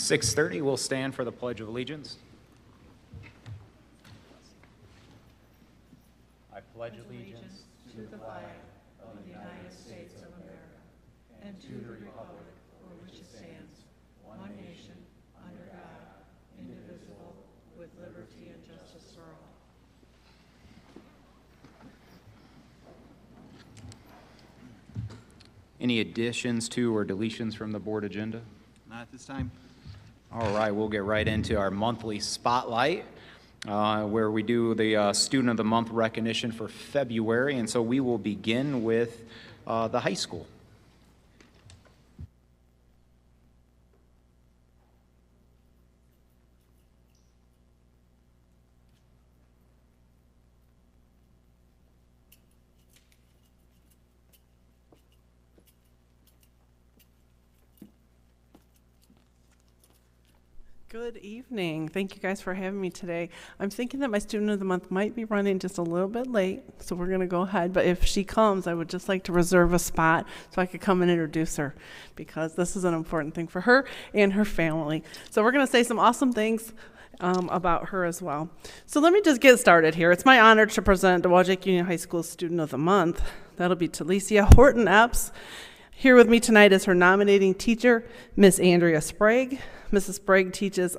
6:30, we'll stand for the Pledge of Allegiance. I pledge allegiance to the flag of the United States of America and to the republic for which it stands, one nation, under God, indivisible, with liberty and justice for all. Any additions to or deletions from the board agenda? Not at this time. All right, we'll get right into our monthly spotlight, where we do the Student of the Month recognition for February. And so we will begin with the high school. Good evening. Thank you guys for having me today. I'm thinking that my Student of the Month might be running just a little bit late, so we're going to go ahead. But if she comes, I would just like to reserve a spot so I could come and introduce her, because this is an important thing for her and her family. So we're going to say some awesome things about her as well. So let me just get started here. It's my honor to present Dowagiac Union High School Student of the Month. That'll be Talicia Horton Epps. Here with me tonight is her nominating teacher, Miss Andrea Sprague. Mrs. Sprague teaches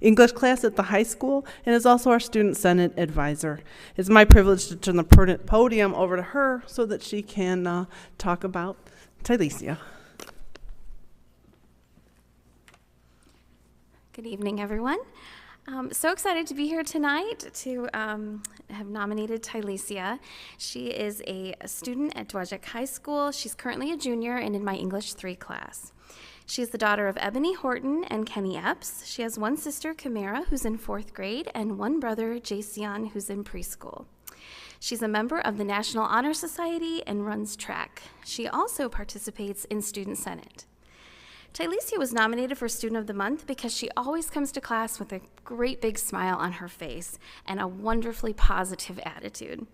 English class at the high school and is also our Student Senate advisor. It's my privilege to turn the podium over to her so that she can talk about Talicia. Good evening, everyone. So excited to be here tonight to have nominated Talicia. She is a student at Dowagiac High School. She's currently a junior and in my English 3 class. She is the daughter of Ebony Horton and Kenny Epps. She has one sister, Camara, who's in 4th grade, and one brother, Jason, who's in preschool. She's a member of the National Honor Society and runs track. She also participates in Student Senate. Talicia was nominated for Student of the Month because she always comes to class with a great big smile on her face and a wonderfully positive attitude.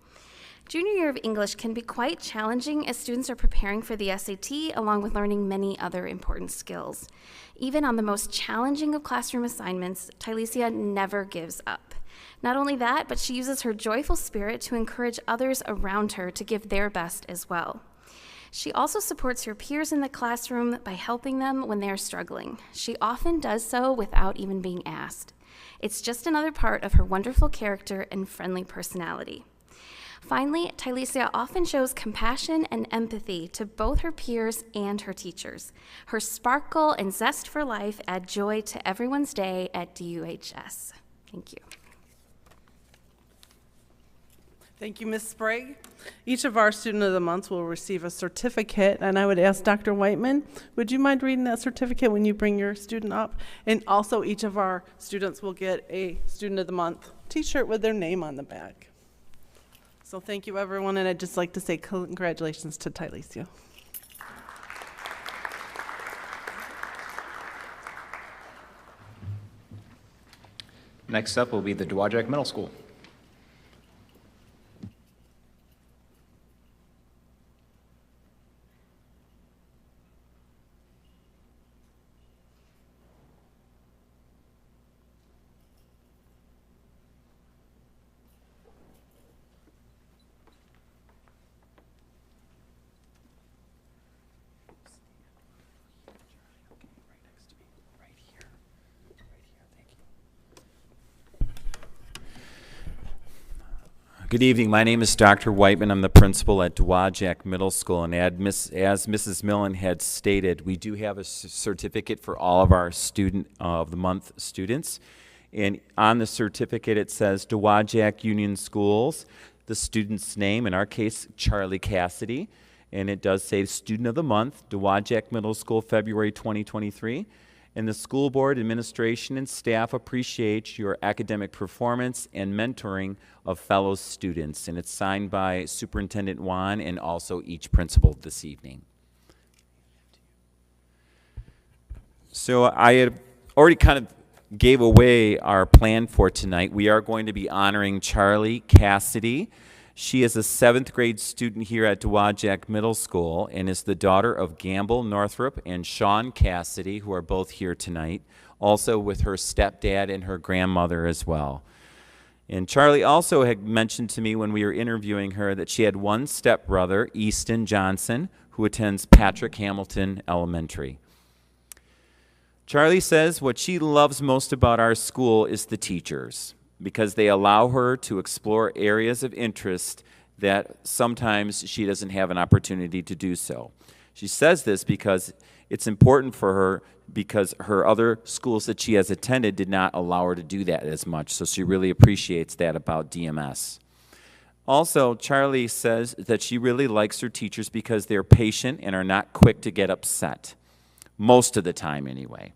Junior year of English can be quite challenging as students are preparing for the SAT along with learning many other important skills. Even on the most challenging of classroom assignments, Talicia never gives up. Not only that, but she uses her joyful spirit to encourage others around her to give their best as well. She also supports her peers in the classroom by helping them when they are struggling. She often does so without even being asked. It's just another part of her wonderful character and friendly personality. Finally, Talicia often shows compassion and empathy to both her peers and her teachers. Her sparkle and zest for life add joy to everyone's day at DUHS. Thank you. Thank you, Ms. Sprague. Each of our Student of the Months will receive a certificate, and I would ask Dr. Whiteman, would you mind reading that certificate when you bring your student up? And also, each of our students will get a Student of the Month t-shirt with their name on the back. So thank you, everyone, and I'd just like to say congratulations to Talicia. Next up will be the Dowagiac Middle School. Good evening. My name is Dr. Whiteman. I'm the principal at Dowagiac Middle School, and as Mrs. Millen had stated, we do have a certificate for all of our Student of the Month students. And on the certificate it says Dowagiac Union Schools, the student's name, in our case, Charlie Cassidy, and it does say Student of the Month, Dowagiac Middle School, February 2023. And the school board, administration, and staff appreciate your academic performance and mentoring of fellow students. And it's signed by Superintendent Juan and also each principal this evening. So I had already kind of gave away our plan for tonight. We are going to be honoring Charlie Cassidy. She is a 7th grade student here at Dowagiac Middle School and is the daughter of Gamble Northrup and Sean Cassidy, who are both here tonight, also with her stepdad and her grandmother as well. And Charlie also had mentioned to me when we were interviewing her that she had one stepbrother, Easton Johnson, who attends Patrick Hamilton Elementary. Charlie says what she loves most about our school is the teachers, because they allow her to explore areas of interest that sometimes she doesn't have an opportunity to do so. She says this because it's important for her, because her other schools that she has attended did not allow her to do that as much, so she really appreciates that about DMS. Also, Charlie says that she really likes her teachers because they're patient and are not quick to get upset, most of the time anyway.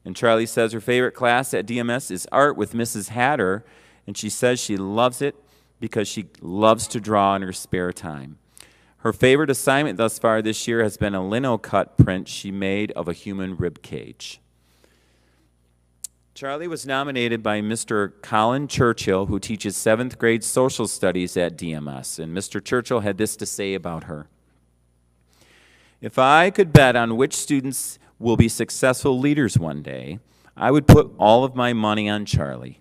And Charlie says her favorite class at DMS is art with Mrs. Hatter, and she says she loves it because she loves to draw in her spare time. Her favorite assignment thus far this year has been a lino cut print she made of a human rib cage. Charlie was nominated by Mr. Colin Churchill, who teaches 7th grade social studies at DMS, and Mr. Churchill had this to say about her. If I could bet on which students will be successful leaders one day, I would put all of my money on Charlie.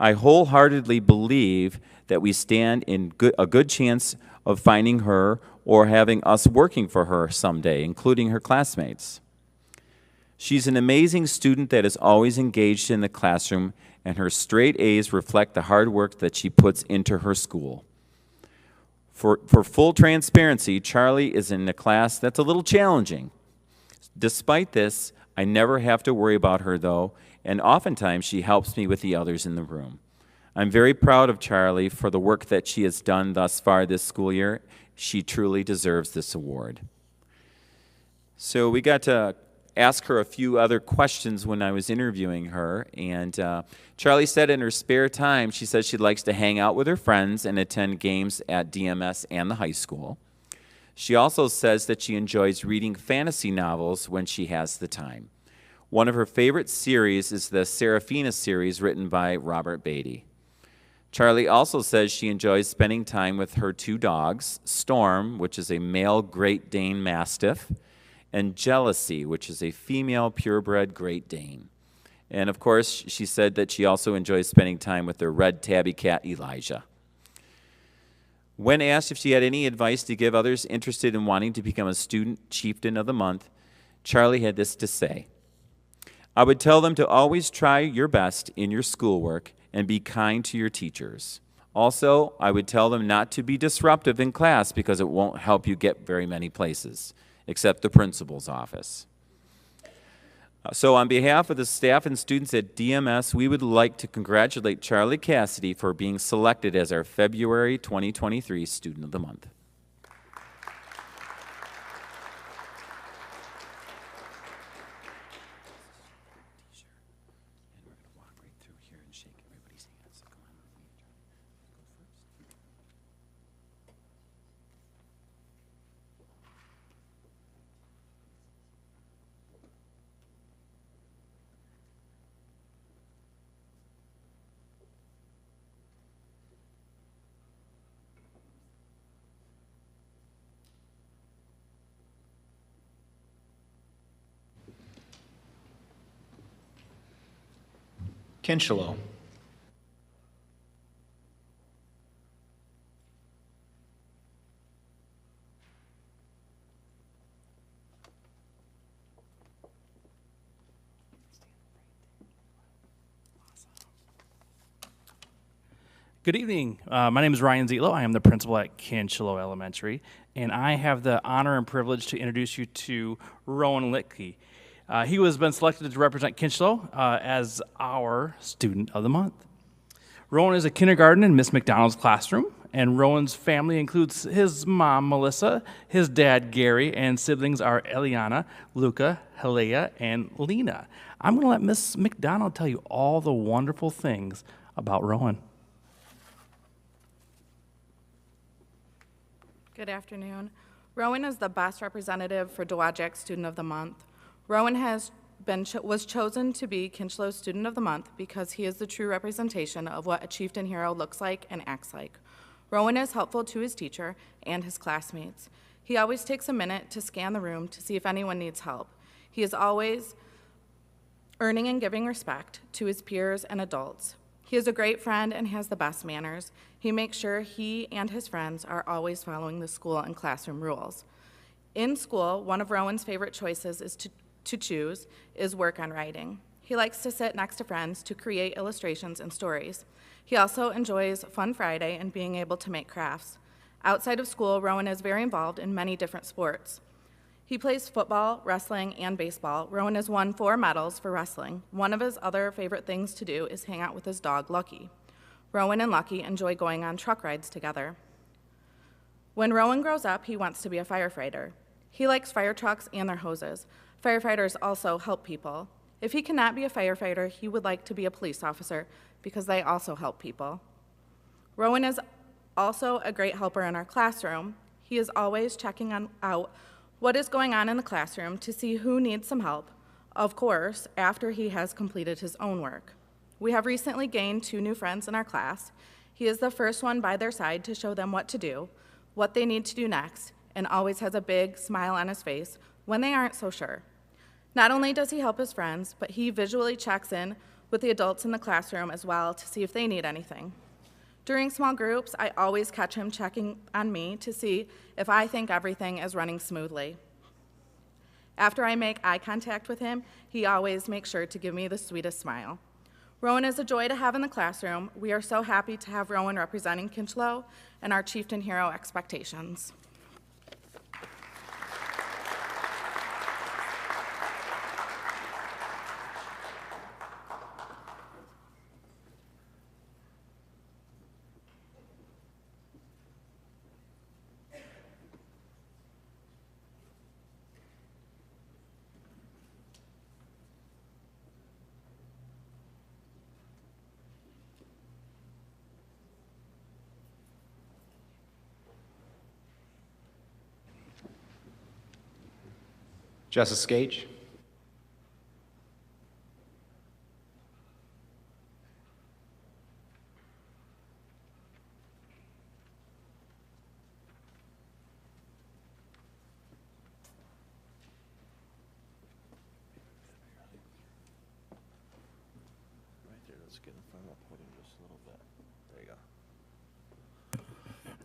I wholeheartedly believe that we stand in a good chance of finding her or having us working for her someday, including her classmates. She's an amazing student that is always engaged in the classroom, and her straight A's reflect the hard work that she puts into her school. For full transparency, Charlie is in a class that's a little challenging. Despite this, I never have to worry about her, though, and oftentimes she helps me with the others in the room. I'm very proud of Charlie for the work that she has done thus far this school year. She truly deserves this award. So we got to ask her a few other questions when I was interviewing her, and Charlie said in her spare time, she says she likes to hang out with her friends and attend games at DMS and the high school. She also says that she enjoys reading fantasy novels when she has the time. One of her favorite series is the Serafina series written by Robert Beatty. Charlie also says she enjoys spending time with her 2 dogs, Storm, which is a male Great Dane Mastiff, and Jealousy, which is a female purebred Great Dane. And of course, she said that she also enjoys spending time with her red tabby cat, Elijah. When asked if she had any advice to give others interested in wanting to become a student chieftain of the month, Charlie had this to say: I would tell them to always try your best in your schoolwork and be kind to your teachers. Also, I would tell them not to be disruptive in class because it won't help you get very many places, except the principal's office. So on behalf of the staff and students at DMS, we would like to congratulate Charlie Cassidy for being selected as our February 2023 Student of the Month. Kinchelo. Good evening. My name is Ryan Zietlow. I am the principal at Kinchelo Elementary, and I have the honor and privilege to introduce you to Rowan Litke. He has been selected to represent Kinchelo as our Student of the Month. Rowan is a kindergarten in Miss McDonald's classroom, and Rowan's family includes his mom, Melissa, his dad, Gary, and siblings are Eliana, Luca, Helea, and Lena. I'm going to let Miss McDonald tell you all the wonderful things about Rowan. Good afternoon. Rowan is the best representative for Dowagiac Student of the Month. Rowan was chosen to be Kinchelo's Student of the Month because he is the true representation of what a chieftain hero looks like and acts like. Rowan is helpful to his teacher and his classmates. He always takes a minute to scan the room to see if anyone needs help. He is always earning and giving respect to his peers and adults. He is a great friend and has the best manners. He makes sure he and his friends are always following the school and classroom rules. In school, one of Rowan's favorite choices to choose is work on writing. He likes to sit next to friends to create illustrations and stories. He also enjoys Fun Friday and being able to make crafts. Outside of school, Rowan is very involved in many different sports. He plays football, wrestling, and baseball. Rowan has won 4 medals for wrestling. One of his other favorite things to do is hang out with his dog, Lucky. Rowan and Lucky enjoy going on truck rides together. When Rowan grows up, he wants to be a firefighter. He likes fire trucks and their hoses. Firefighters also help people. If he cannot be a firefighter, he would like to be a police officer because they also help people. Rowan is also a great helper in our classroom. He is always checking out what is going on in the classroom to see who needs some help, of course, after he has completed his own work. We have recently gained 2 new friends in our class. He is the first one by their side to show them what to do, what they need to do next, and always has a big smile on his face when they aren't so sure. Not only does he help his friends, but he visually checks in with the adults in the classroom as well to see if they need anything. During small groups, I always catch him checking on me to see if I think everything is running smoothly. After I make eye contact with him, he always makes sure to give me the sweetest smile. Rowan is a joy to have in the classroom. We are so happy to have Rowan representing Kinchlow and our Chieftain Hero expectations. Justice Gage.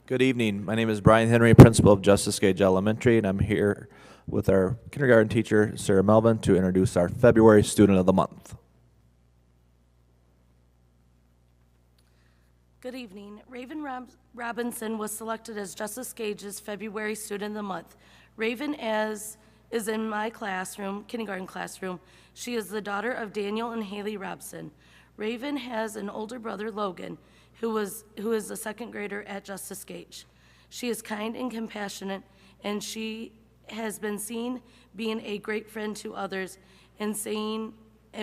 Good evening. My name is Brian Henry, principal of Justice Gage Elementary, and I'm here with our kindergarten teacher, Sarah Melvin, to introduce our February Student of the Month. Good evening. Raven Robinson was selected as Justice Gage's February Student of the Month. Raven is in my classroom, kindergarten classroom. She is the daughter of Daniel and Haley Robson. Raven has an older brother, Logan, who is a second grader at Justice Gage. She is kind and compassionate, and she has been seen being a great friend to others and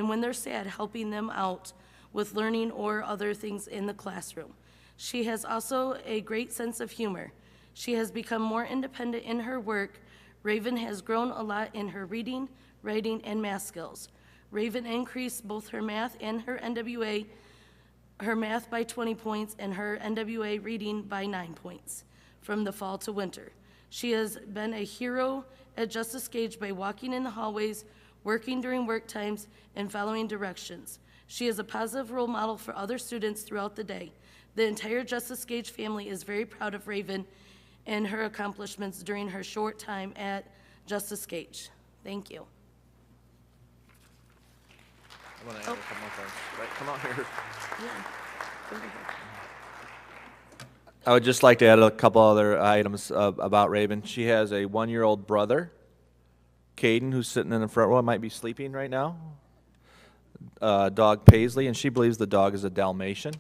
when they're sad, helping them out with learning or other things in the classroom. She has also a great sense of humor. She has become more independent in her work. Raven has grown a lot in her reading, writing, and math skills. Raven increased both her math and her NWA, her math by 20 points and her NWA reading by 9 points from the fall to winter. She has been a hero at Justice Gage by walking in the hallways, working during work times, and following directions. She is a positive role model for other students throughout the day. The entire Justice Gage family is very proud of Raven and her accomplishments during her short time at Justice Gage. Thank you. I'm going to add a couple more things. Right, come out here. I would just like to add a couple other items about Raven. She has a 1-year-old brother, Caden, who's sitting in the front row, might be sleeping right now. Dog Paisley, and she believes the dog is a Dalmatian.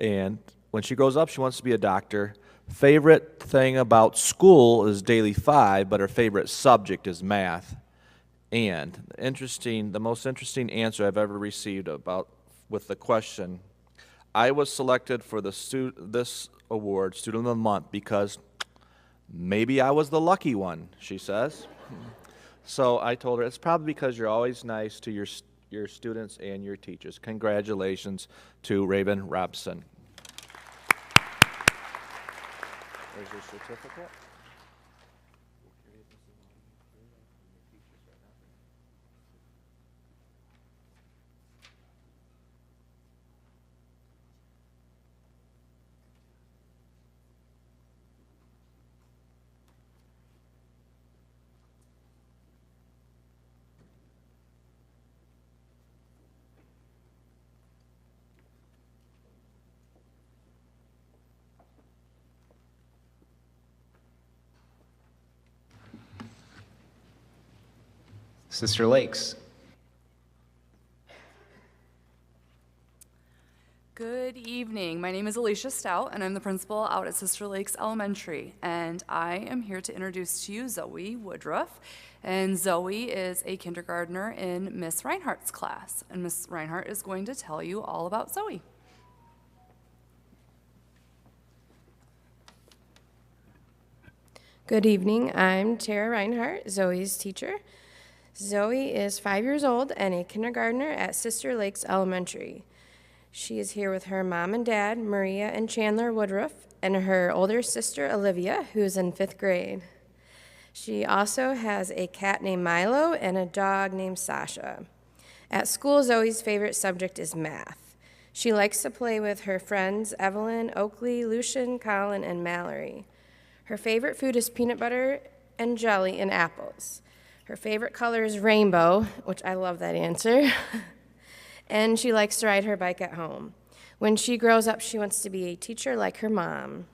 And when she grows up, she wants to be a doctor. Favorite thing about school is Daily 5, but her favorite subject is math. And the most interesting answer I've ever received with the question, I was selected for this award, Student of the Month, because maybe I was the lucky one, she says. So I told her, it's probably because you're always nice to your students and your teachers. Congratulations to Raven Robson. There's your certificate. Sister Lakes. Good evening. My name is Alicia Stout, and I'm the principal out at Sister Lakes Elementary. And I am here to introduce to you Zoe Woodruff. And Zoe is a kindergartner in Miss Reinhardt's class. And Miss Reinhardt is going to tell you all about Zoe. Good evening. I'm Tara Reinhardt, Zoe's teacher. Zoe is 5 years old and a kindergartner at Sister Lakes Elementary. She is here with her mom and dad, Maria and Chandler Woodruff, and her older sister, Olivia, who's in 5th grade. She also has a cat named Milo and a dog named Sasha. At school, Zoe's favorite subject is math. She likes to play with her friends, Evelyn, Oakley, Lucian, Colin, and Mallory. Her favorite food is peanut butter and jelly and apples. Her favorite color is rainbow, which I love that answer. And she likes to ride her bike at home. When she grows up, she wants to be a teacher like her mom.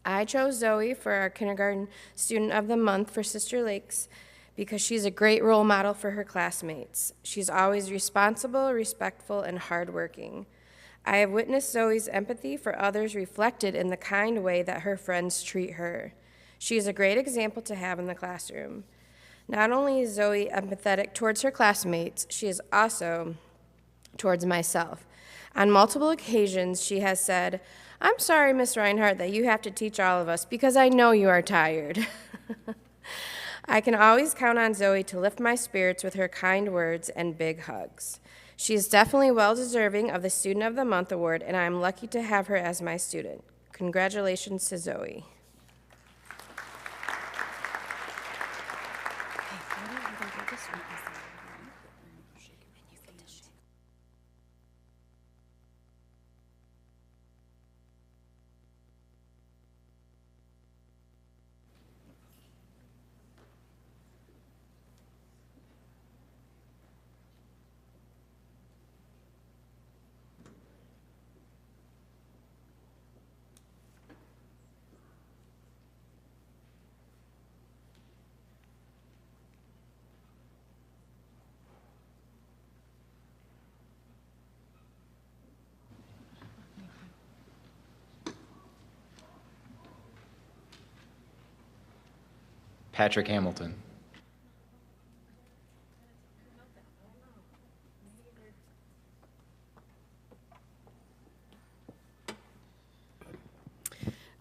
I chose Zoe for our Kindergarten Student of the Month for Sister Lakes because she's a great role model for her classmates. She's always responsible, respectful, and hardworking. I have witnessed Zoe's empathy for others reflected in the kind way that her friends treat her. She is a great example to have in the classroom. Not only is Zoe empathetic towards her classmates, she is also towards myself. On multiple occasions, she has said, "I'm sorry, Miss Reinhardt, that you have to teach all of us because I know you are tired." I can always count on Zoe to lift my spirits with her kind words and big hugs. She is definitely well deserving of the Student of the Month award, and I am lucky to have her as my student. Congratulations to Zoe. Patrick Hamilton.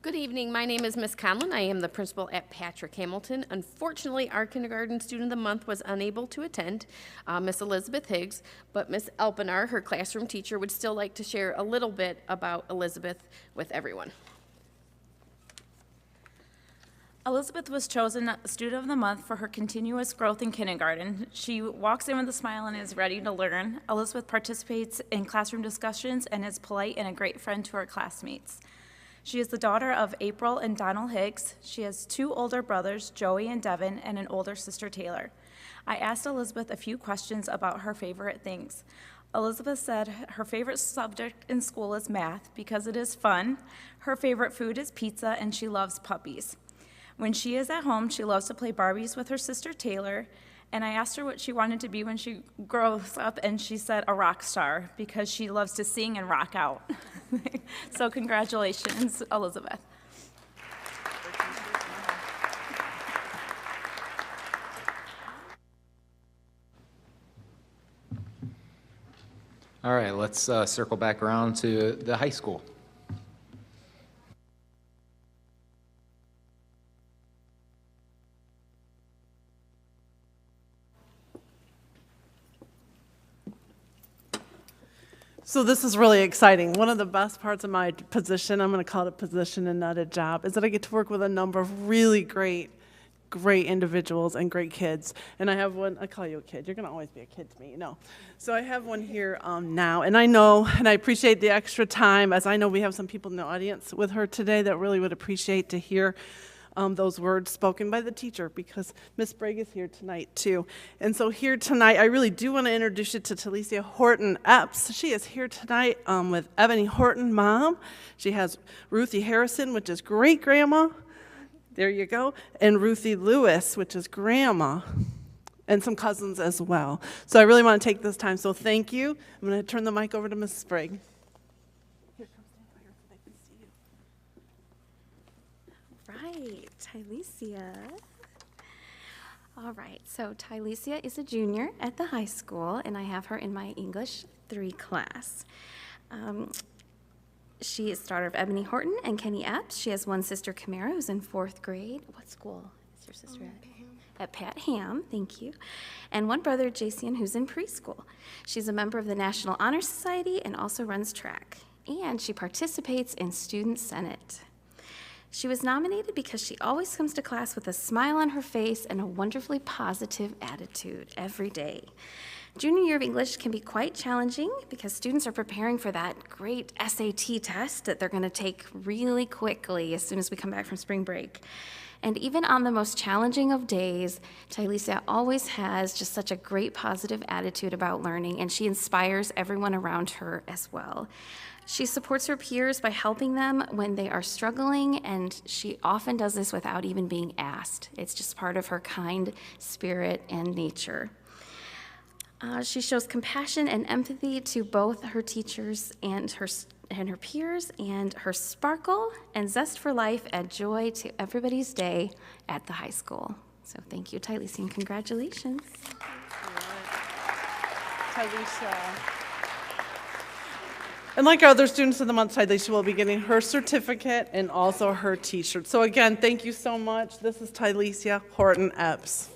Good evening. My name is Miss Conlon. I am the principal at Patrick Hamilton. Unfortunately, our Kindergarten Student of the Month was unable to attend, Miss Elizabeth Higgs, but Miss Elpinar, her classroom teacher, would still like to share a little bit about Elizabeth with everyone. Elizabeth was chosen Student of the Month for her continuous growth in kindergarten. She walks in with a smile and is ready to learn. Elizabeth participates in classroom discussions and is polite and a great friend to her classmates. She is the daughter of April and Donald Higgs. She has 2 older brothers, Joey and Devin, and an older sister, Taylor. I asked Elizabeth a few questions about her favorite things. Elizabeth said her favorite subject in school is math because it is fun. Her favorite food is pizza, and she loves puppies. When she is at home, she loves to play Barbies with her sister Taylor, and I asked her what she wanted to be when she grows up, and she said a rock star because she loves to sing and rock out. So congratulations, Elizabeth. All right, let's circle back around to the high school. So this is really exciting. One of the best parts of my position, I'm going to call it a position and not a job, is that I get to work with a number of really great individuals and great kids. And I have one, I call you a kid. You're going to always be a kid to me, you know. So I have one here now. And I know, and I appreciate the extra time, as I know we have some people in the audience with her today that really would appreciate to hear those words spoken by the teacher, because Miss Sprague is here tonight too. And so here tonight, I really do want to introduce you to Talicia Horton Epps. She is here tonight with Ebony Horton, mom. She has Ruthie Harrison, which is great grandma. There you go. And Ruthie Lewis, which is grandma, and some cousins as well. So I really want to take this time. So thank you. I'm going to turn the mic over to Miss Sprague. Right, Tylesia. All right, so Tylesia is a junior at the high school, and I have her in my English 3 class. She is the daughter of Ebony Horton and Kenny Epps. She has one sister, Camara, who's in 4th grade. What school is your sister at? At Pat Ham, thank you. And one brother, Jason, who's in preschool. She's a member of the National Honor Society and also runs track. And she participates in Student Senate. She was nominated because she always comes to class with a smile on her face and a wonderfully positive attitude every day. Junior year of English can be quite challenging because students are preparing for that great SAT test that they're going to take really quickly as soon as we come back from spring break. And even on the most challenging of days, Tylesia always has just such a great positive attitude about learning, and she inspires everyone around her as well. She supports her peers by helping them when they are struggling, and she often does this without even being asked. It's just part of her kind spirit and nature. She shows compassion and empathy to both her teachers and her peers, and her sparkle and zest for life add joy to everybody's day at the high school. So thank you, Tylesia, and congratulations. Tylesia. And like our other students of the month, Tylesia will be getting her certificate and also her t-shirt. So again, thank you so much. This is Tylesia Horton Epps.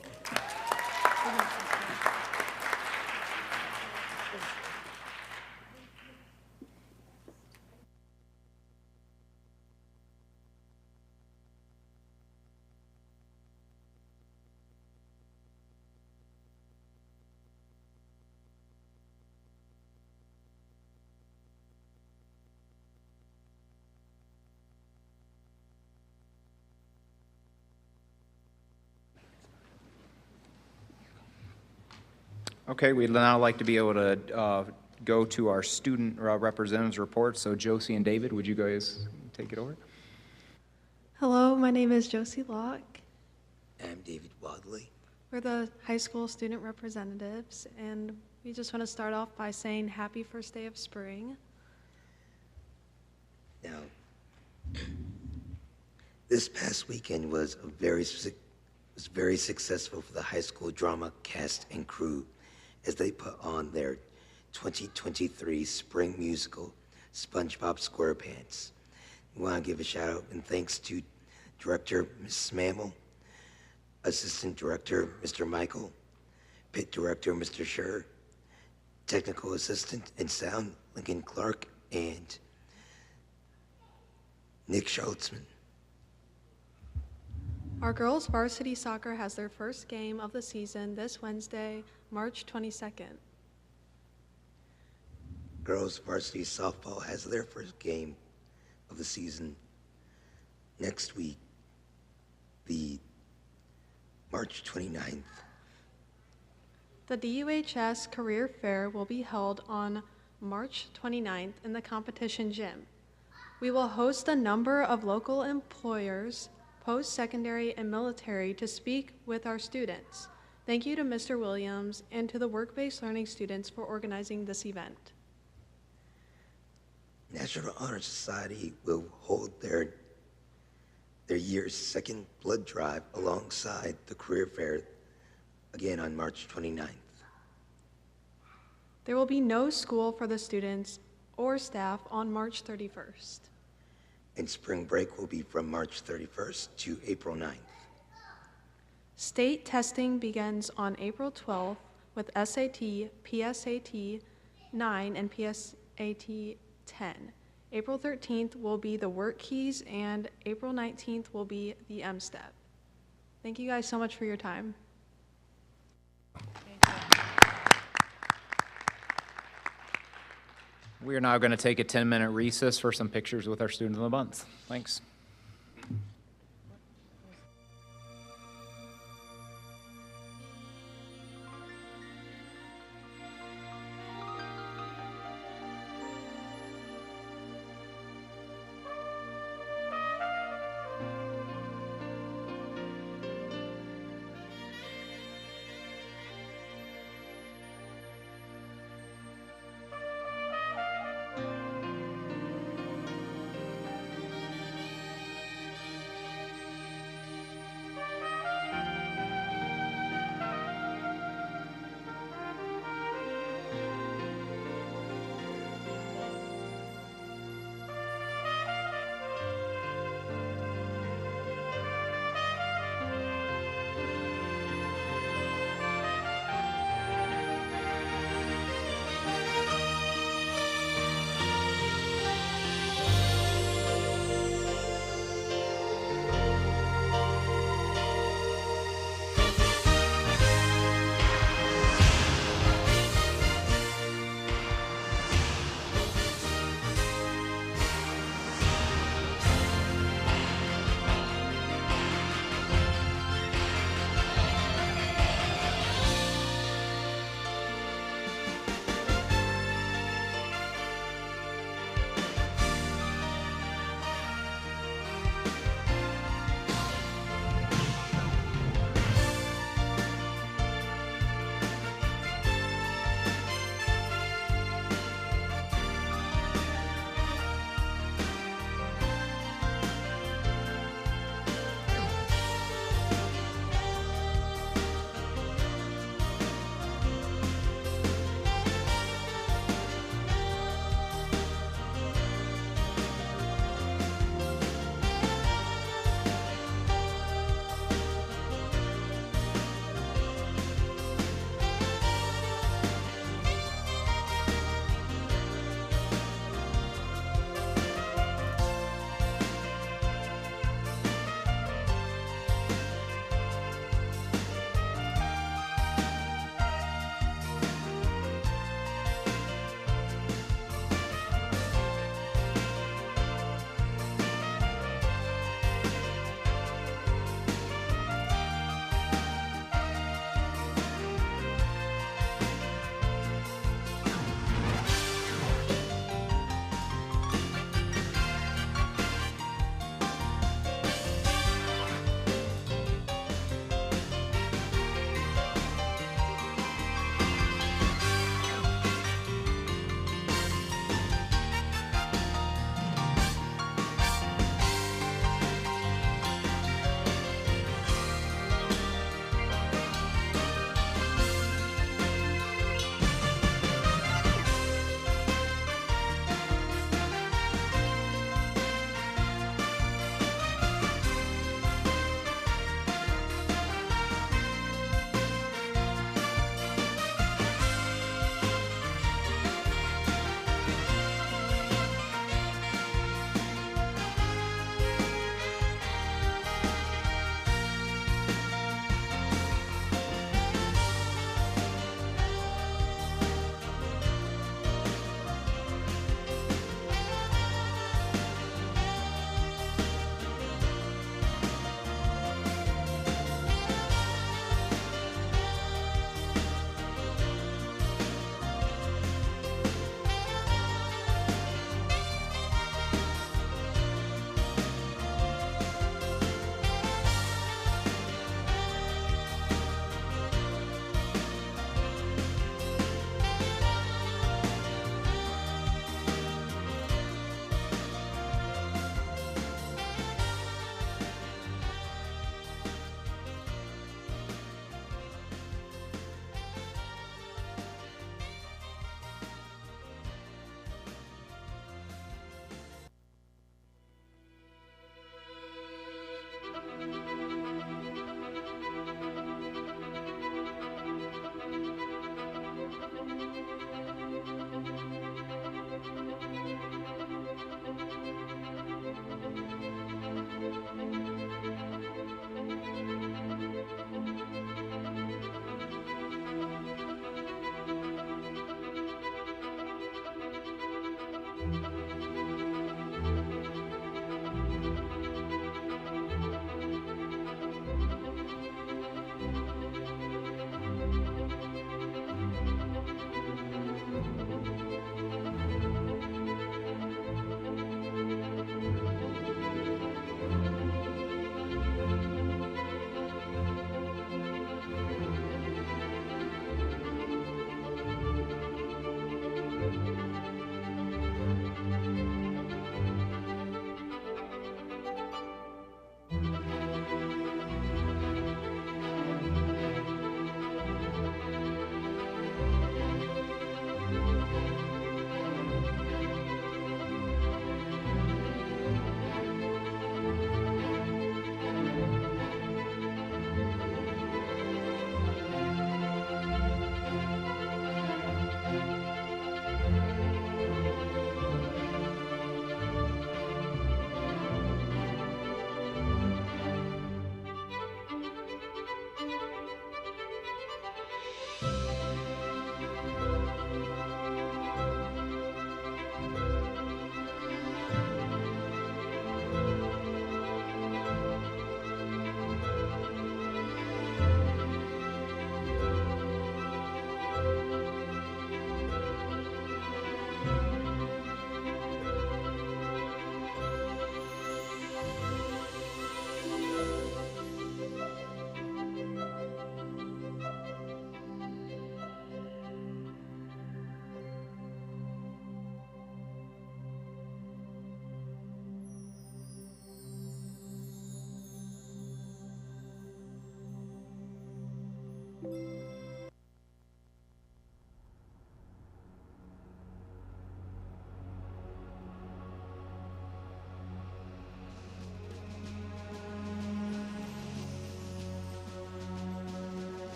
Okay, we'd now like to be able to go to our student representatives report. So Josie and David, would you guys take it over? Hello, my name is Josie Locke. I'm David Wadley. We're the high school student representatives, and we just want to start off by saying happy first day of spring. Now, this past weekend was very successful for the high school drama cast and crew as they put on their 2023 spring musical, SpongeBob SquarePants. We want to give a shout out and thanks to Director Mrs. Mammal, Assistant Director Mr. Michael, Pit Director Mr. Scher, Technical Assistant and Sound Lincoln Clark, and Nick Schultzman. Our girls varsity soccer has their first game of the season this Wednesday, March 22nd. Girls varsity softball has their first game of the season next week, the March 29th. The DUHS Career Fair will be held on March 29th in the competition gym. We will host a number of local employers, post-secondary and military, to speak with our students. Thank you to Mr. Williams and to the work-based learning students for organizing this event. National Honor Society will hold their year's second blood drive alongside the career fair again on March 29th. There will be no school for the students or staff on March 31st. And spring break will be from March 31st to April 9th. State testing begins on April 12th with SAT, PSAT 9, and AT 10. April 13th will be the work keys, and April 19th will be the M-Step. Thank you guys so much for your time. We are now going to take a 10-minute recess for some pictures with our Student of the Month. Thanks.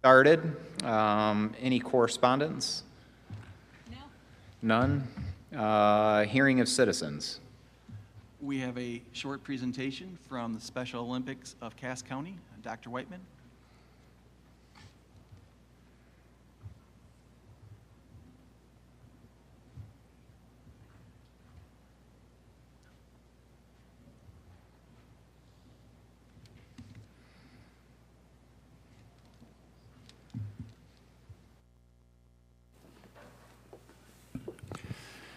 Started. Any correspondence? No. None. Hearing of citizens. We have a short presentation from the Special Olympics of Cass County. Dr. Whiteman.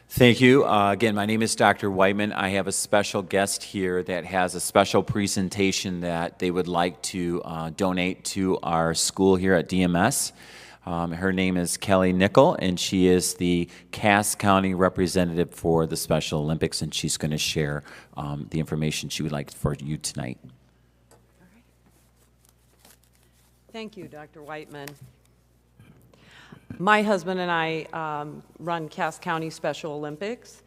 Thank you. Again, my name is Dr. Whiteman. I have a special guest here that has a special presentation that they would like to donate to our school here at DMS. Her name is Kelly Nickel, and she is the Cass County representative for the Special Olympics, and she's going to share the information she would like for you tonight. Thank you, Dr. Whiteman. My husband and I run Cass County Special Olympics,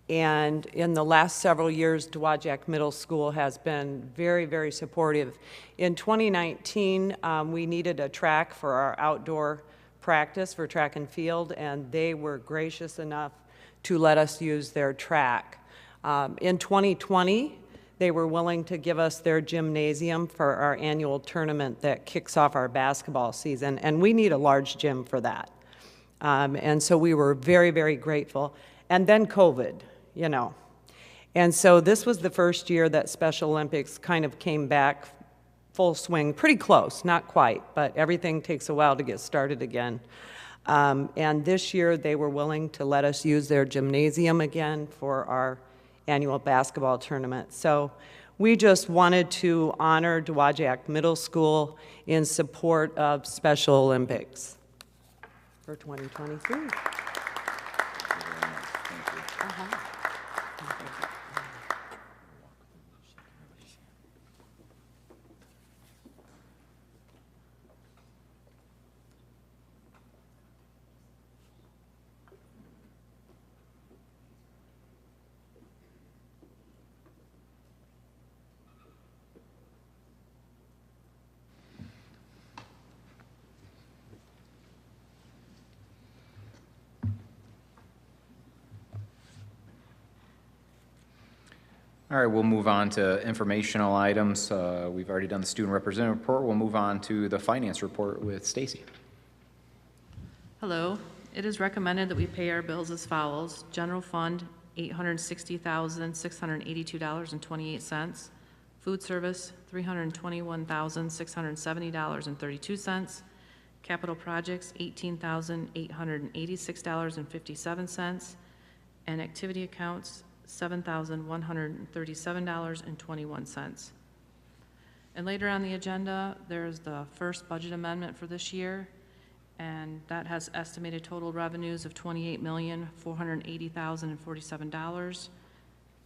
and in the last several years, Dowagiac Middle School has been very, very supportive. In 2019, we needed a track for our outdoor practice for track and field, and they were gracious enough to let us use their track. In 2020, they were willing to give us their gymnasium for our annual tournament that kicks off our basketball season, and we need a large gym for that. And so we were very, very grateful. And then COVID, you know. And so this was the first year that Special Olympics kind of came back full swing, pretty close, not quite, but everything takes a while to get started again. And this year they were willing to let us use their gymnasium again for our annual basketball tournament. So we just wanted to honor Dowagiac Middle School in support of Special Olympics for 2023. All right, we'll move on to informational items. We've already done the student representative report. We'll move on to the finance report with Stacy. Hello. It is recommended that we pay our bills as follows. General fund, $860,682.28. Food service, $321,670.32. Capital projects, $18,886.57. And activity accounts, $7,137.21. And later on the agenda, there's the first budget amendment for this year, and that has estimated total revenues of $28,480,047,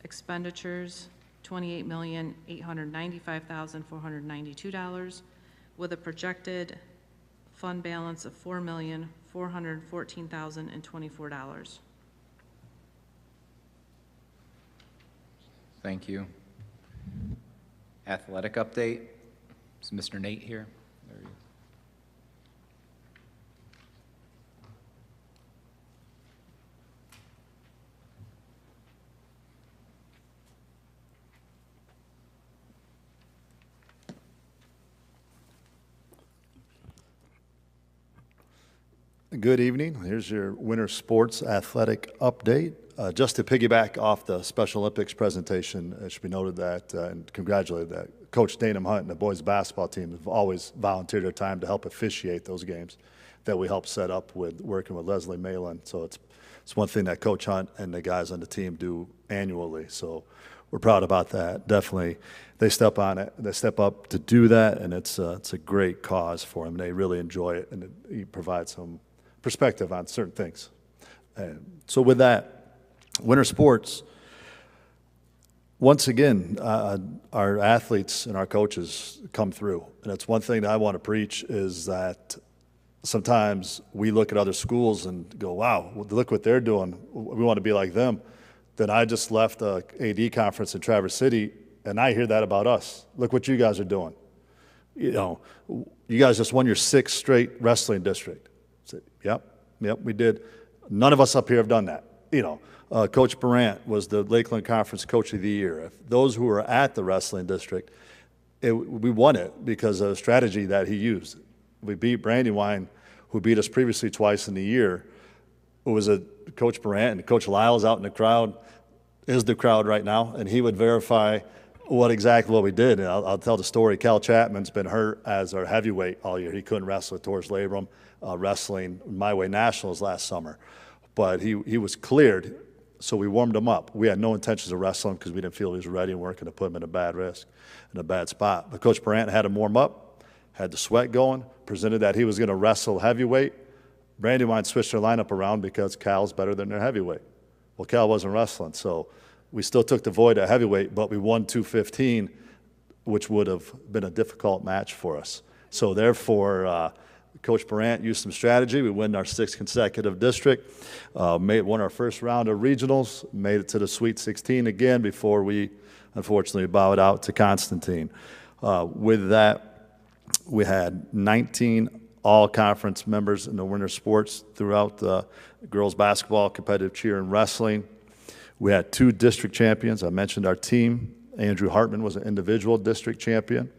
expenditures $28,895,492, with a projected fund balance of $4,414,024. Thank you. Athletic update. Is Mr. Nate here? There he is. Good evening. Here's your winter sports athletic update. Just to piggyback off the Special Olympics presentation, it should be noted that and congratulated that Coach Danum Hunt and the boys basketball team have always volunteered their time to help officiate those games that we help set up with working with Leslie Malin. So it's one thing that Coach Hunt and the guys on the team do annually. So we're proud about that. Definitely, they step on it. They step up to do that, and it's a great cause for them. They really enjoy it, and it provides some perspective on certain things. And so with that, winter sports, once again, our athletes and our coaches come through. And it's one thing that I want to preach is that sometimes we look at other schools and go, wow, look what they're doing. We want to be like them. Then I just left a AD conference in Traverse City, and I hear that about us. Look what you guys are doing. You know, you guys just won your 6th straight wrestling district. I said, yep, we did. None of us up here have done that. You know, Coach Brandt was the Lakeland Conference Coach of the Year. If those who were at the wrestling district, we won it because of a strategy that he used. We beat Brandywine, who beat us previously twice in the year. It was Coach Brandt, and Coach Lyle's out in the crowd, is the crowd right now, and he would verify what we did. And I'll tell the story. Cal Chapman's been hurt as our heavyweight all year. He couldn't wrestle at Torres Labrum, wrestling My Way Nationals last summer. But he was cleared, so we warmed him up. We had no intentions of wrestling because we didn't feel he was ready and weren't going to put him in a bad risk, in a bad spot. But Coach Brandt had him warm up, had the sweat going, presented that he was going to wrestle heavyweight. Brandywine switched their lineup around because Cal's better than their heavyweight. Well, Cal wasn't wrestling, so we still took the void at heavyweight, but we won 215, which would have been a difficult match for us. So therefore, Coach Brandt used some strategy. We win our 6th consecutive district, won our first round of regionals, made it to the Sweet 16 again before we unfortunately bowed out to Constantine. With that, we had 19 all-conference members in the winter sports throughout the girls basketball, competitive cheer, and wrestling. We had 2 district champions. I mentioned our team. Andrew Hartman was an individual district champion.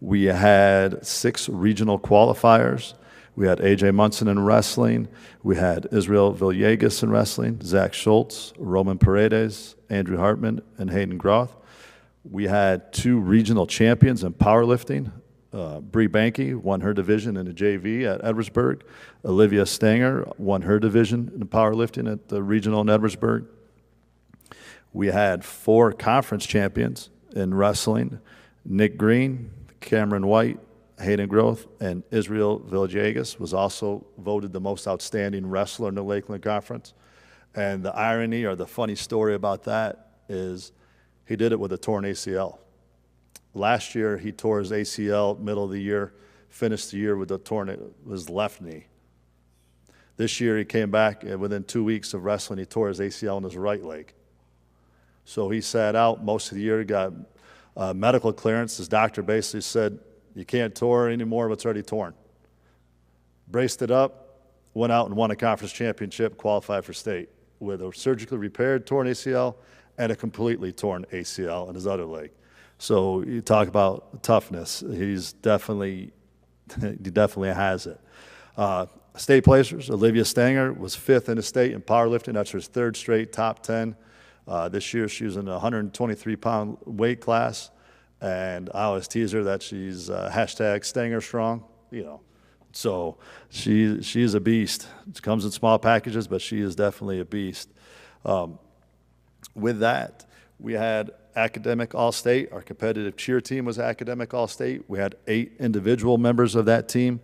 We had 6 regional qualifiers. We had A.J. Munson in wrestling. We had Israel Villegas in wrestling, Zach Schultz, Roman Paredes, Andrew Hartman, and Hayden Groth. We had 2 regional champions in powerlifting. Bree Banky won her division in the JV at Edwardsburg. Olivia Stanger won her division in powerlifting at the regional in Edwardsburg. We had 4 conference champions in wrestling: Nick Green, Cameron White, Hayden Groth, and Israel Villegas was also voted the most outstanding wrestler in the Lakeland Conference. And the irony or the funny story about that is he did it with a torn ACL. Last year, he tore his ACL middle of the year, finished the year with a torn his left knee. This year, he came back, and within 2 weeks of wrestling, he tore his ACL in his right leg. So he sat out most of the year, got medical clearance. His doctor basically said, you can't tore anymore, what's already torn. Braced it up, went out and won a conference championship, qualified for state with a surgically repaired torn ACL and a completely torn ACL in his other leg. So you talk about toughness. He definitely has it. State placers, Olivia Stanger was 5th in the state in powerlifting. That's her 3rd straight top 10. This year she was in the 123-pound weight class, and I always tease her that she's hashtag Stanger strong, you know. So she is a beast. It comes in small packages, but she is definitely a beast. With that, we had academic all-state. Our competitive cheer team was academic all-state. We had 8 individual members of that team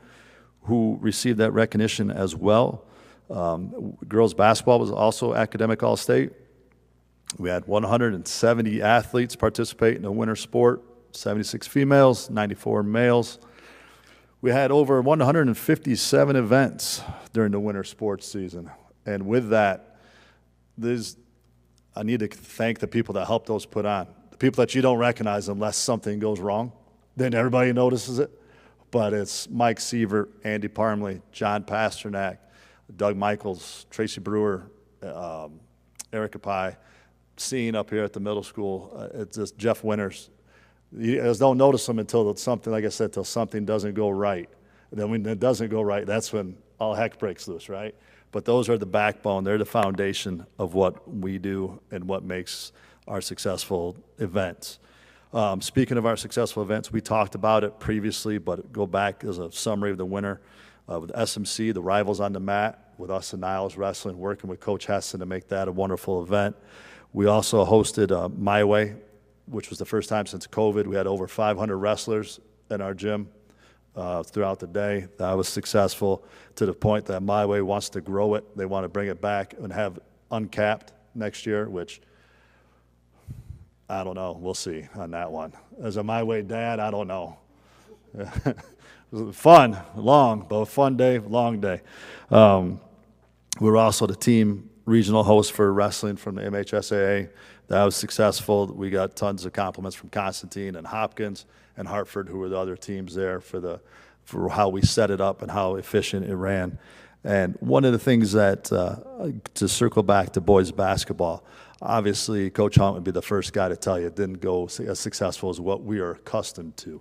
who received that recognition as well. Girls basketball was also academic all-state. We had 170 athletes participate in the winter sport, 76 females, 94 males. We had over 157 events during the winter sports season. And with that, I need to thank the people that helped those put on. The people that you don't recognize unless something goes wrong. Then everybody notices it. But it's Mike Sievert, Andy Parmley, John Pasternak, Doug Michaels, Tracy Brewer, Erica Pye, seeing up here at the middle school. It's just Jeff Winters. You just don't notice them until something, like I said, until something doesn't go right. And then when it doesn't go right, that's when all heck breaks loose, right? But those are the backbone. They're the foundation of what we do and what makes our successful events. Speaking of our successful events, we talked about it previously, but go back as a summary of the winter. With SMC, the Rivals on the Mat, with us and Niles Wrestling, working with Coach Heston to make that a wonderful event. We also hosted My Way, which was the first time since COVID. We had over 500 wrestlers in our gym throughout the day. That was successful to the point that My Way wants to grow it. They want to bring it back and have uncapped next year, which I don't know. We'll see on that one. As a My Way dad, I don't know. It was fun, long, but a fun day, long day. We were also the team regional host for wrestling from the MHSAA. That was successful. We got tons of compliments from Constantine and Hopkins and Hartford, who were the other teams there for how we set it up and how efficient it ran. And one of the things that, to circle back to boys basketball, obviously Coach Hunt would be the first guy to tell you it didn't go as successful as what we are accustomed to.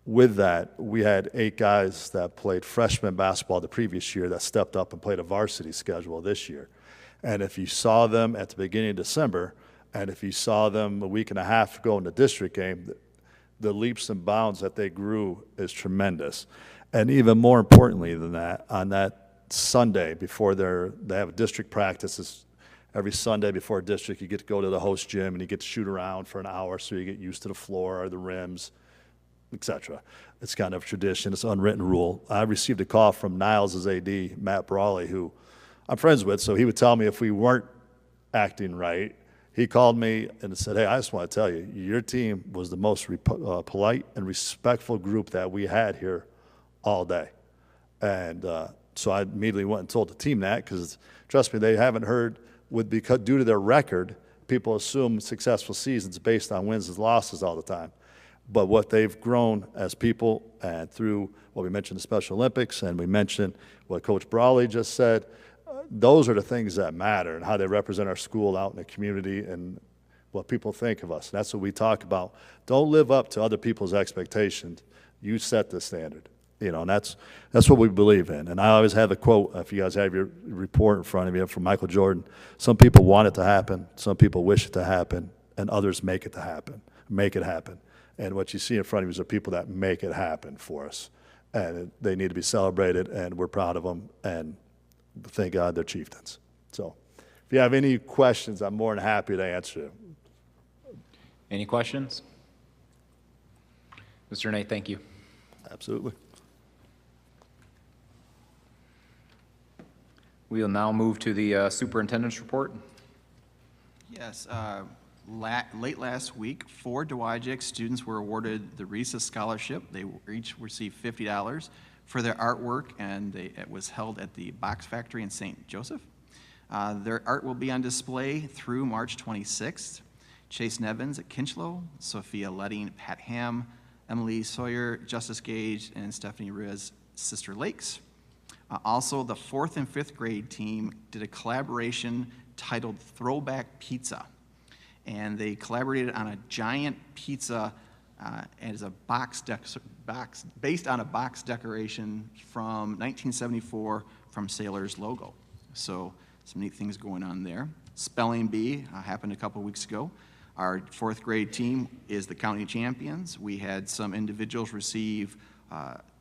With that, we had 8 guys that played freshman basketball the previous year that stepped up and played a varsity schedule this year. And if you saw them at the beginning of December, and if you saw them a week and a half ago in the district game, the leaps and bounds that they grew is tremendous. And even more importantly than that, on that Sunday before they have a district practice, every Sunday before district, you get to go to the host gym and you get to shoot around for an hour so you get used to the floor or the rims, etc. It's kind of tradition. It's an unwritten rule. I received a call from Niles' AD, Matt Brawley, who I'm friends with, so he would tell me if we weren't acting right. He called me and said, hey, I just want to tell you, your team was the most polite and respectful group that we had here all day. And so I immediately went and told the team that, because trust me, they haven't heard, because due to their record, people assume successful seasons based on wins and losses all the time. But what they've grown as people, and through what we mentioned the Special Olympics, and we mentioned what Coach Brawley just said, those are the things that matter, and how they represent our school out in the community and what people think of us. That's what we talk about. Don't live up to other people's expectations. You set the standard. You know, and that's what we believe in. And I always have a quote, if you guys have your report in front of you, from Michael Jordan. Some people want it to happen, some people wish it to happen, and others make it to happen, make it happen. And what you see in front of you is the people that make it happen for us. And they need to be celebrated, and we're proud of them, and thank God they're chieftains. So if you have any questions, I'm more than happy to answer them. Any questions? Mr. Nate, thank you. Absolutely. We will now move to the superintendent's report. Yes, late last week, 4 Dowagiac students were awarded the RISA Scholarship. They each received $50 for their artwork, and it was held at the Box Factory in St. Joseph. Their art will be on display through March 26th. Chase Nevins at Kinchlow, Sophia Letting, Pat Ham, Emily Sawyer, Justice Gage, and Stephanie Riz, Sister Lakes. Also, the 4th and 5th grade team did a collaboration titled Throwback Pizza. And they collaborated on a giant pizza as a based on a box decoration from 1974 from Sailor's logo. So some neat things going on there. Spelling Bee happened a couple weeks ago. Our 4th grade team is the county champions. We had some individuals receive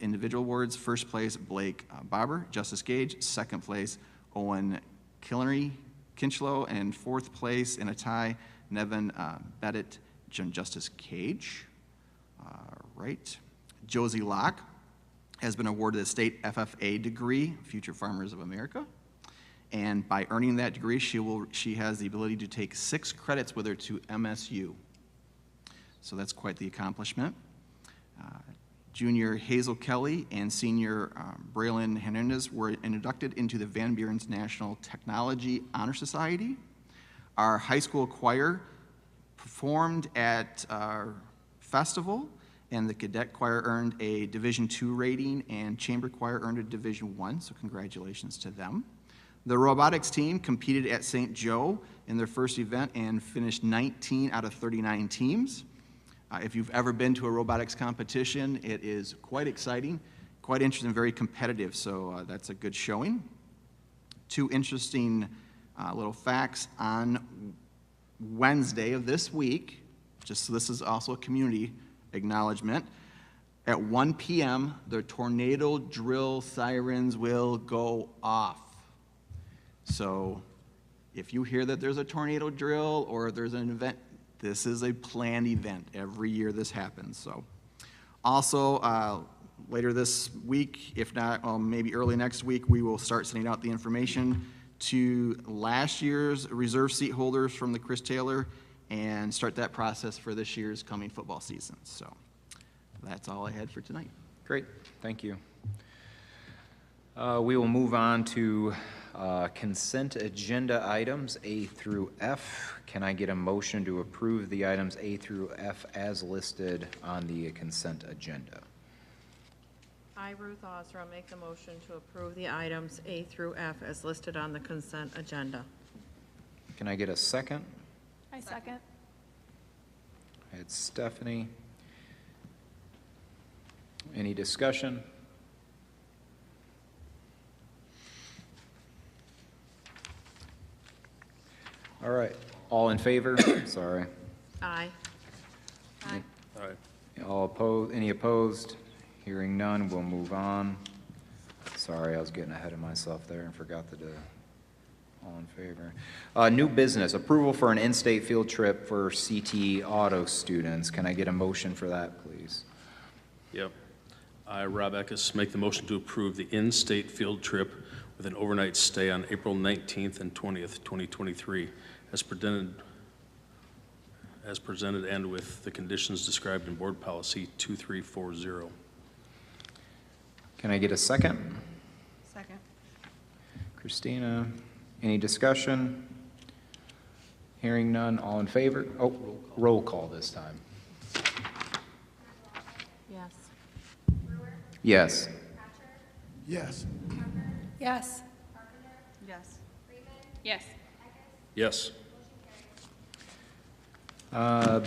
individual awards. First place, Blake Barber, Justice Gage. Second place, Owen Kinchlow. And 4th place in a tie, Nevin Bettit, Justice Cage. Right. Josie Locke has been awarded a state FFA degree, Future Farmers of America. And by earning that degree, she has the ability to take 6 credits with her to MSU. So that's quite the accomplishment. Junior Hazel Kelly and senior Braylon Hernandez were inducted into the Van Buren's National Technology Honor Society. Our high school choir performed at our festival, and the cadet choir earned a Division II rating, and chamber choir earned a Division I, so congratulations to them. The robotics team competed at St. Joe in their first event and finished 19 out of 39 teams. If you've ever been to a robotics competition, it is quite exciting, quite interesting, very competitive, so that's a good showing. 2 interesting little facts. On Wednesday of this week, just so this is also a community acknowledgement, at 1 p.m., the tornado drill sirens will go off. So if you hear that there's a tornado drill or there's an event, this is a planned event. Every year this happens. So also, later this week, if not, maybe early next week, we will start sending out the information to last year's reserve seat holders from the Chris Taylor and start that process for this year's coming football season. So that's all I had for tonight. Great, thank you. We will move on to Consent agenda items A through F. Can I get a motion to approve the items A through F as listed on the consent agenda? I, Ruth Osram, make the motion to approve the items A through F as listed on the consent agenda. Can I get a second? I second. It's Stephanie. Any discussion? All right, all in favor? Sorry. Aye. All opposed, any opposed? Hearing none, we'll move on. Sorry, I was getting ahead of myself there and forgot to do all in favor. New business, approval for an in-state field trip for CT auto students. Can I get a motion for that, please? Yep. I, Rob Eckes, make the motion to approve the in-state field trip with an overnight stay on April 19th and 20th, 2023, as presented and with the conditions described in Board Policy 2340. Can I get a second? Second. Christina, any discussion? Hearing none, all in favor? Oh, roll call this time. Yes. Yes. Yes. Yes. Yes. Yes. Yes.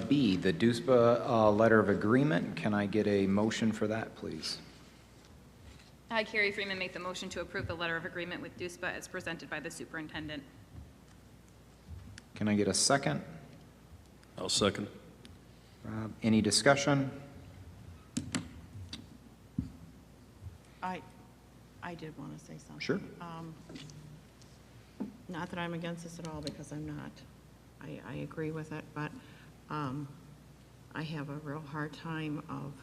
B, the DUSPA letter of agreement. Can I get a motion for that, please? I, Carrie Freeman, make the motion to approve the letter of agreement with DUSPA as presented by the superintendent. Can I get a second? I'll second. Rob, any discussion? I did want to say something. Sure. Not that I'm against this at all, because I'm not. I agree with it, but I have a real hard time of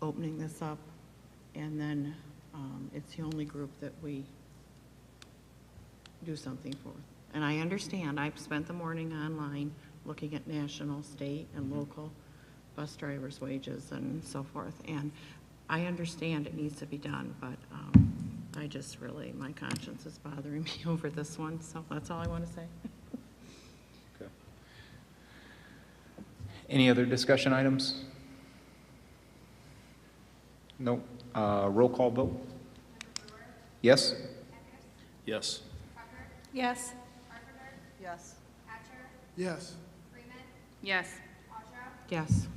opening this up, and then it's the only group that we do something for. And I understand, I've spent the morning online looking at national, state, and local bus drivers' wages and so forth, and I understand it needs to be done, but I just really, my conscience is bothering me over this one, so that's all I want to say. Okay. Any other discussion items? No. Roll call vote? Yes? Yes. Yes. Yes. Yes. Yes. Yes.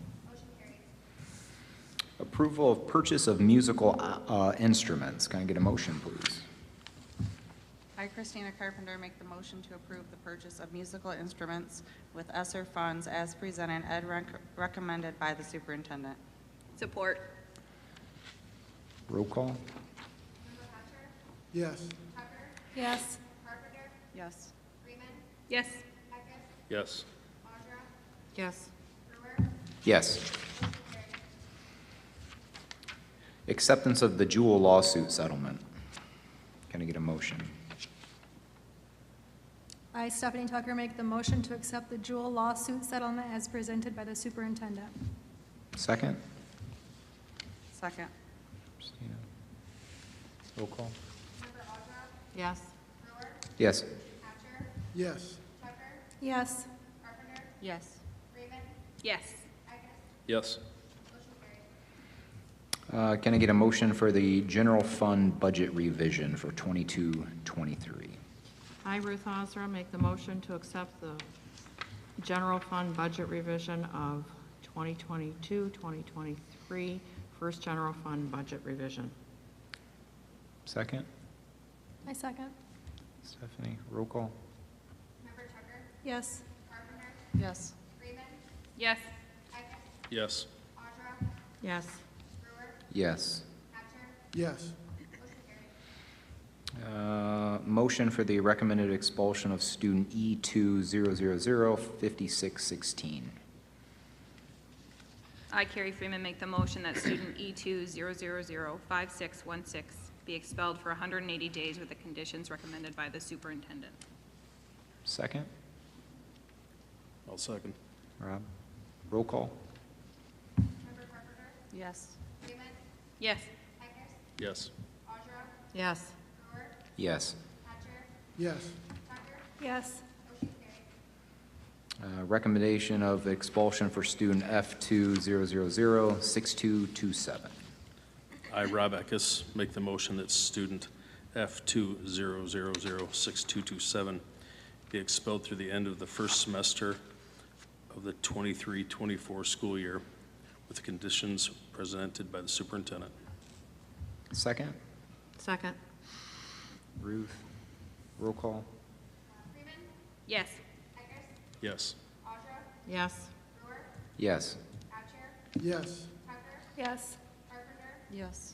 Approval of purchase of musical instruments. Can I get a motion, please? I, Christina Carpenter, make the motion to approve the purchase of musical instruments with ESSER funds as presented and recommended by the superintendent. Support. Roll call? Yes. Yes. Yes. Yes. Yes. Yes. Yes. Acceptance of the Jewel lawsuit settlement. Can I get a motion? I, Stephanie Tucker, make the motion to accept the Jewel lawsuit settlement as presented by the superintendent. Second? Second. Christina. Roll call? Yes. Yes. Yes. Yes. Yes. Yes. Yes. Can I get a motion for the general fund budget revision for 22-23? I, Ruth Osram, make the motion to accept the general fund budget revision of 2022-2023, first general fund budget revision. Second? I second. Stephanie, roll call? Yes. Yes. Yes. Yes. Yes. Yes. Yes. Motion for the recommended expulsion of student E200005616. I, Carrie Freeman, make the motion that student E200005616 be expelled for 180 days with the conditions recommended by the superintendent. Second? I'll second. Rob? Roll call? Yes. Yes. Yes. Yes. Yes. Yes. Yes. Recommendation of expulsion for student F20006227. I, Rob Eckes, make the motion that student F20006227 be expelled through the end of the first semester of the 23-24 school year with the conditions presented by the superintendent. Second. Second. Ruth, roll call. Yes. Yes. Yes. Yes. Yes. Yes. Yes.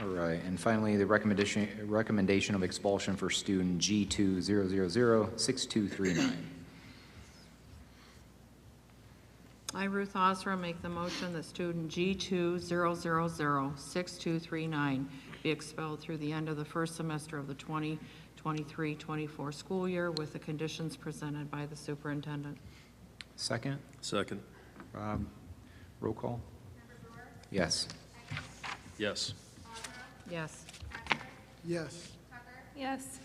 All right, and finally, the recommendation of expulsion for student G20006239. I, Ruth Osra, make the motion that student G20006239 be expelled through the end of the first semester of the 2023-24 school year with the conditions presented by the superintendent. Second. Second. Rob, roll call. Yes. Yes. Yes. Yes. Yes. Yes.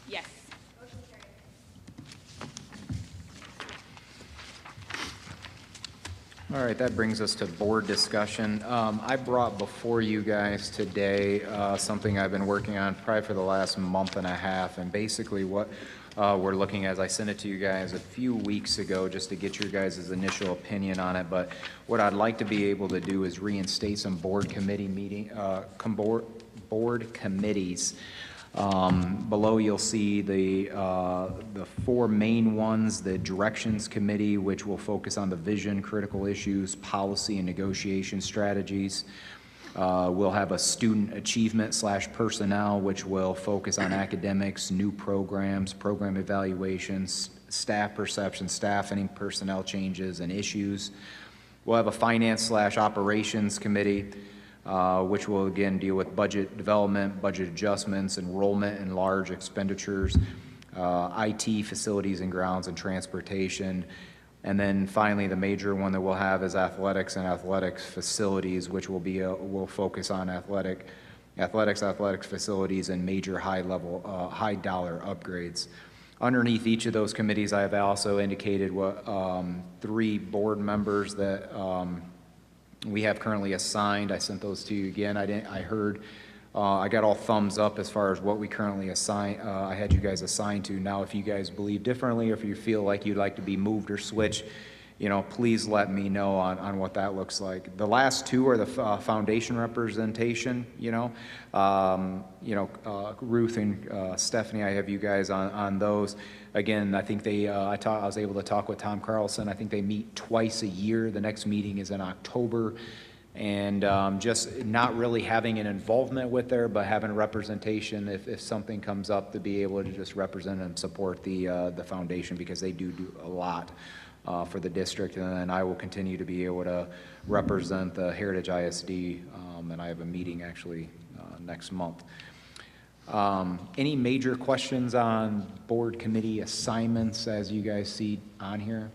Yes. All right, that brings us to board discussion. I brought before you guys today something I've been working on probably for the last month and a half, and basically what we're looking at, I sent it to you guys a few weeks ago just to get your guys' initial opinion on it, but what I'd like to be able to do is reinstate some board committee board committees. Below you'll see the four main ones: the Directions Committee, which will focus on the vision, critical issues, policy, and negotiation strategies. We'll have a Student Achievement / Personnel, which will focus on academics, new programs, program evaluations, staff perception, staffing, personnel changes, and issues. We'll have a Finance / Operations Committee, which will again deal with budget development, budget adjustments, enrollment and large expenditures, IT, facilities and grounds, and transportation. And then finally, the major one that we'll have is athletics and athletics facilities, which will be will focus on athletics facilities, and major high dollar upgrades. Underneath each of those committees, I have also indicated what 3 board members that we have currently assigned. I sent those to you again. I got all thumbs up as far as what we currently I had you guys assigned to. Now, if you guys believe differently, or if you feel like you'd like to be moved or switched, please let me know on what that looks like. The last 2 are the foundation representation. Ruth and Stephanie, I have you guys on those. Again, I think I was able to talk with Tom Carlson. I think they meet twice a year. The next meeting is in October. And just not really having an involvement with there, but having representation if something comes up, to be able to just represent and support the foundation, because they do a lot for the district. And then I will continue to be able to represent the Heritage ISD, and I have a meeting actually next month. Any major questions on board committee assignments as you guys see on here?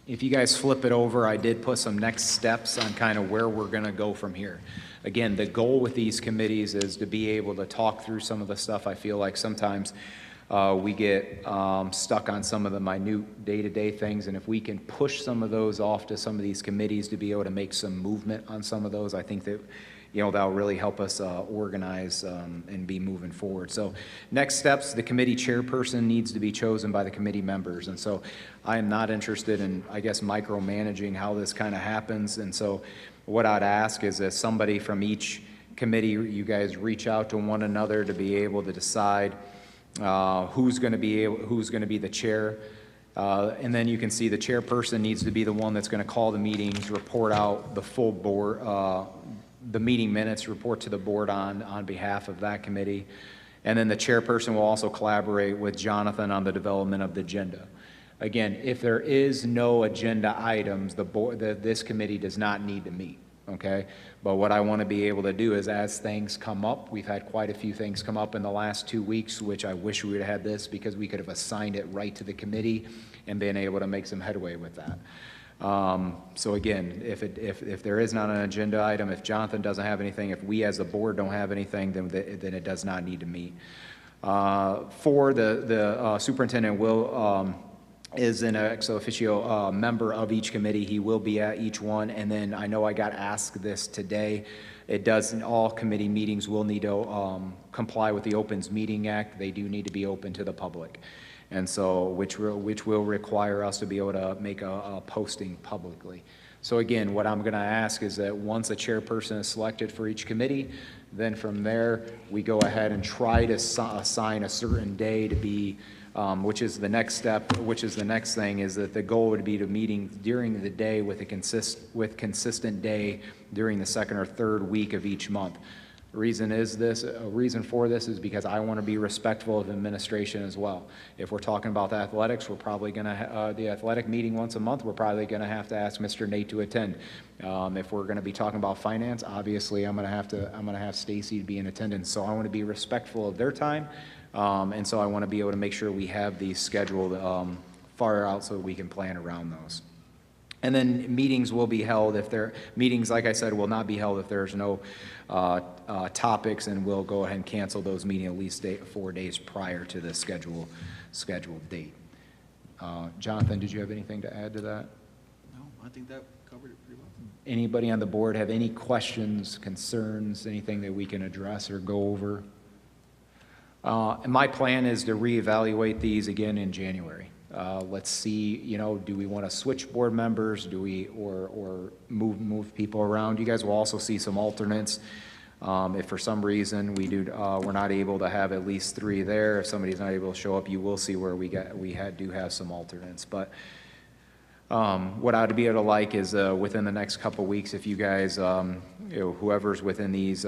If you guys flip it over, I did put some next steps on kind of where we're going to go from here. Again, the goal with these committees is to be able to talk through some of the stuff. I feel like sometimes we get stuck on some of the minute day-to-day things, and if we can push some of those off to some of these committees to be able to make some movement on some of those, I think that that'll really help us organize and be moving forward. So next steps, the committee chairperson needs to be chosen by the committee members. And so I am not interested in, I guess, micromanaging how this kind of happens. And so what I'd ask is that somebody from each committee, you guys reach out to one another to be able to decide who's going to be the chair. And then you can see the chairperson needs to be the one that's going to call the meetings, report out the full board, the meeting minutes, report to the board on behalf of that committee. And then the chairperson will also collaborate with Jonathan on the development of the agenda. Again, if there is no agenda items, this committee does not need to meet, okay? But what I want to be able to do is, as things come up, we've had quite a few things come up in the last 2 weeks, which I wish we would have had this, because we could have assigned it right to the committee and been able to make some headway with that. So again, if there is not an agenda item, if Jonathan doesn't have anything, if we as a board don't have anything, then it does not need to meet. For the superintendent will, is an ex officio member of each committee. He will be at each one. And then I know I got asked this today. It does, all committee meetings will need to comply with the Opens Meeting Act. They do need to be open to the public. And so, which will require us to be able to make a posting publicly. So again, what I'm going to ask is that once a chairperson is selected for each committee, then from there, we go ahead and try to assign a certain day to be, which is the next step, which is the next thing, is that the goal would be to meeting during the day with consistent day during the second or third week of each month. A reason for this is because I want to be respectful of administration as well. If we're talking about athletics, we're probably going to, the athletic meeting once a month, we're probably going to have to ask Mr. Nate to attend. If we're going to be talking about finance, obviously I'm going to have Stacy to be in attendance. So I want to be respectful of their time. And so I want to be able to make sure we have these scheduled far out so we can plan around those. And then meetings will be held meetings, like I said, will not be held if there's no topics, and we'll go ahead and cancel those meetings at least 4 days prior to the scheduled date. Jonathan, did you have anything to add to that? No, I think that covered it pretty well. Anybody on the board have any questions, concerns, anything that we can address or go over? And my plan is to reevaluate these again in January. Let's see, do we want to switch board members? Do we, or move people around? You guys will also see some alternates. If for some reason we're not able to have at least 3 there, if somebody's not able to show up, you will see where we do have some alternates. But what I'd be able to like is within the next couple weeks, if you guys, whoever's within these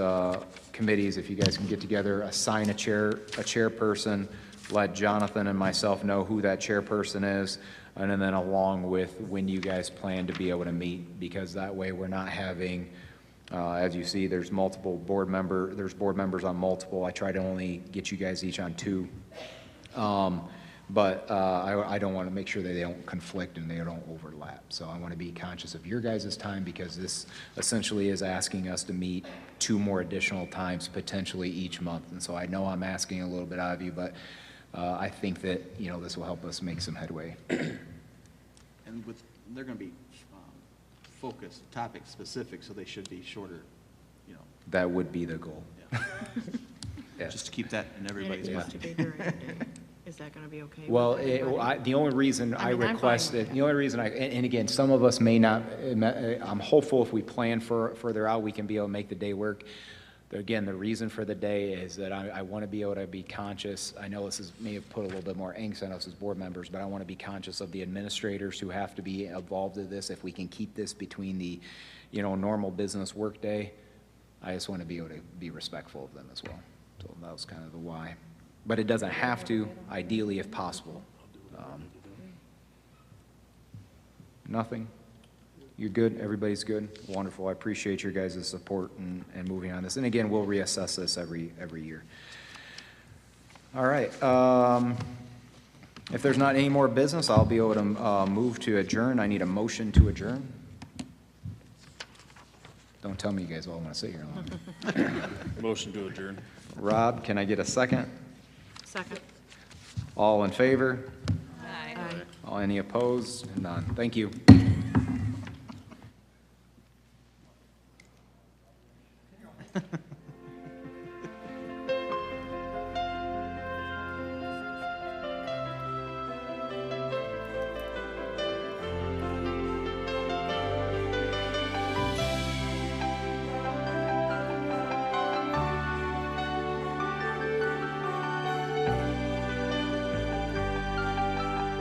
committees, if you guys can get together, assign a chairperson, let Jonathan and myself know who that chairperson is, and then along with when you guys plan to be able to meet, because that way we're not having, as you see, there's board members on multiple. I try to only get you guys each on 2. But I don't want to make sure that they don't conflict and they don't overlap. So I want to be conscious of your guys' time, because this essentially is asking us to meet 2 more additional times potentially each month. And so I know I'm asking a little bit out of you, but I think that, this will help us make some headway. And they're going to be focused, topic specific, so they should be shorter, That would be the goal. Yeah. Yeah. Just to keep that in everybody's mind. Is that going to be okay? Well, the only reason I requested, the only reason and again, some of us may not, I'm hopeful if we plan further out, we can be able to make the day work. But again, the reason for the day is that I want to be able to be conscious. I know this may have put a little bit more angst on us as board members, but I want to be conscious of the administrators who have to be involved in this. If we can keep this between the, normal business work day, I just want to be able to be respectful of them as well. So that was kind of the why. But it doesn't have to, ideally, if possible. Nothing? You're good? Everybody's good? Wonderful. I appreciate your guys' support and moving on this. And again, we'll reassess this every year. All right. If there's not any more business, I'll be able to move to adjourn. I need a motion to adjourn. Don't tell me you guys all want to sit here long. Motion to adjourn. Rob, can I get a second? Second. All in favor? Aye. All any opposed? None. Thank you.